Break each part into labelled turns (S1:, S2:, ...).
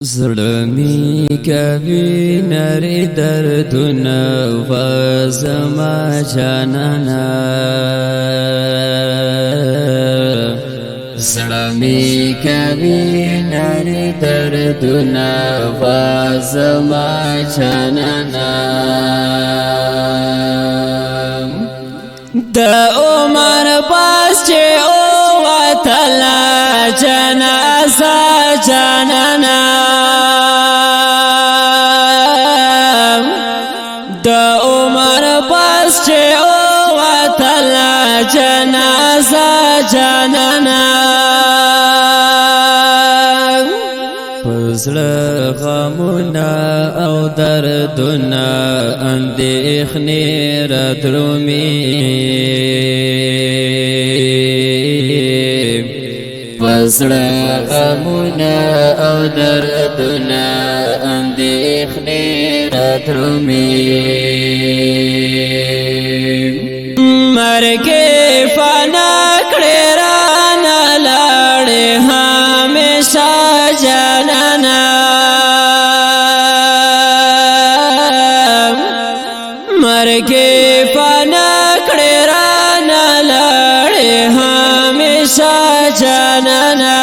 S1: زړمی کوي نری دردونه وزما جانانا زړمی کوي نری دردونه وزما جانانا د عمر پاس چې او وتلا جنازه جانانا د عمر پاس چې او وتلا جنازه جانانا پزړه غمونه او دردونه اندېښنې رادرومي پزړه غمونه او دردونه اندېښنې رادرومي مرګ فنا کړې رانه لاړې همیشه جانانا مرګ فنا کړې رانه لاړې همیشه جانانا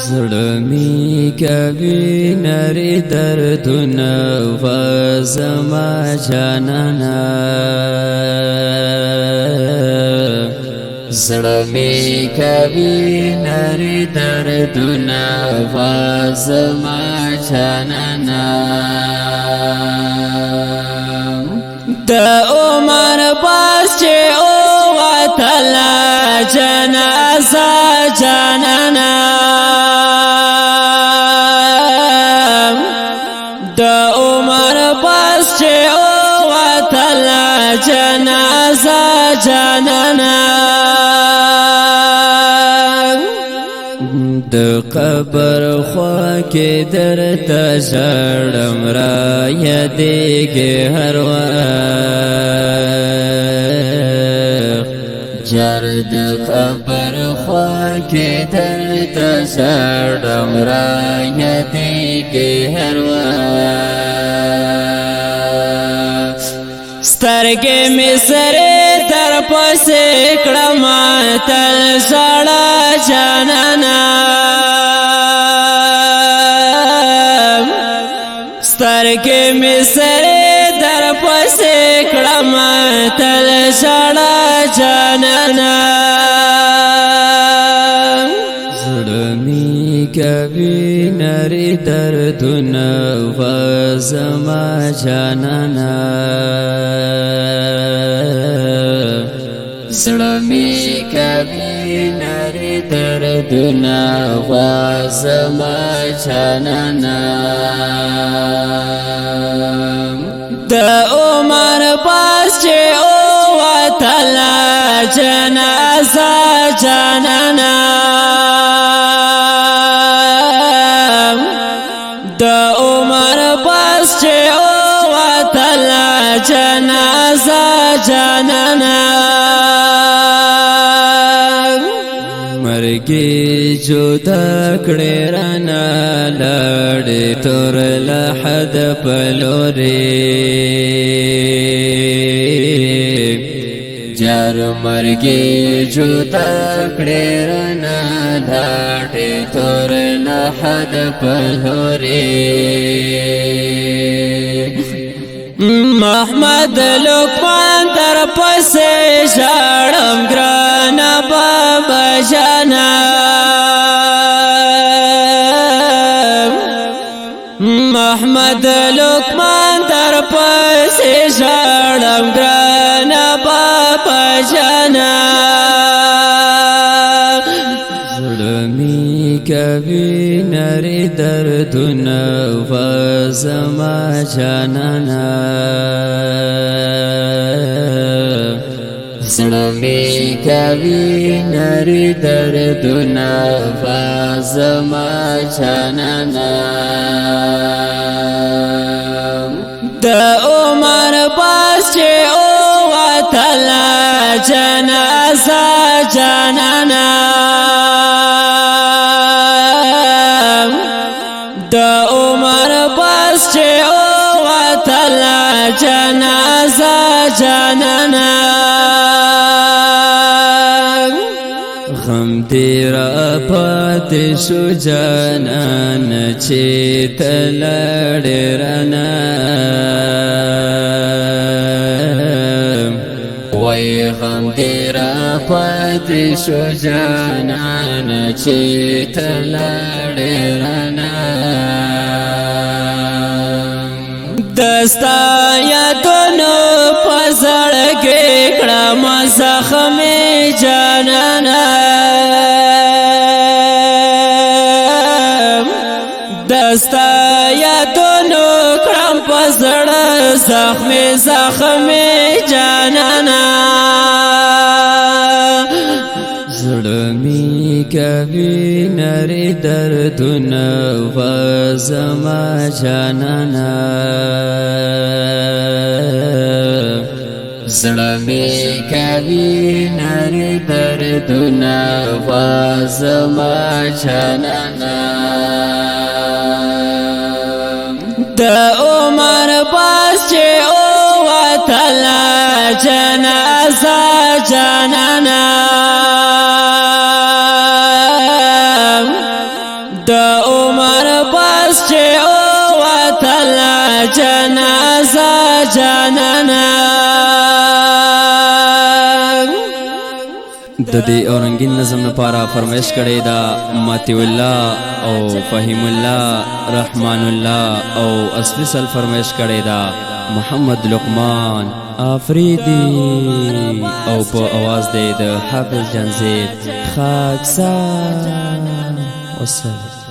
S1: زړمی کوي نری دردونه وزما جانانا زړمی کوي نری دردونه وزما جانانا د عمر پاس چې او وتلا جنازه جانانا د عمر پاس چې او وتلا جنازه جانانا د قبر خوا کې درته ژړم را یادېږي هر وخت جر د قبر خوا کې درته ژړم را یادېږي هر وخت سترګې مې سرې در پسې کړم تل ژړا جانانا سترګې مې سرې در پسې کړم تل ژړا جانانا زړمی کوي نری دردونه وزما جانانا زړمی کوي نری دردونه وزما جانانا د عمر پاس چې او وتلا جنازه جانانا د عمر پاس چې او وتلا جنازه جانانا مرګي جدا کړې رانه لاړې تور لحد پلوري جار مرګي جدا کړې رانه لاړې تور لحد پلوري محمد لقمان در پسې ژړم ګرانه بابا جانا محمد لقمان در پسې ژړم ګرانه بابا جانا زړمی کوي نری دردونه وزما جانانا زړمی کوي نری دردونه وزما جانانا د عمر پاس چې او وتلا جنازه جانانا غم دې را پاتې شو جانان چې ته لاړې رانه وای غم دې را پاتې شو جانان چې ته لاړې رانه دستا یادونو په زړګي کړم زخم جانانا دستا یادونو کړم په زړه زخم جانانا زړه می کوي نری دردونه و زما جانانا زړه می کوي نری دردونه و زما جانانا د عمر باز چې او وتلا جنازه جانانا د عمر باز چې او وتلا جنازه جانانا د دې اورنګین نظم لپاره فرمایش کړی دا ماتی الله او فهیم الله رحمان الله او اصفی سل فرمایش کړی دا محمد لقمان آفریدی او په आवाज د حافظ جنزید خاکسار والسلام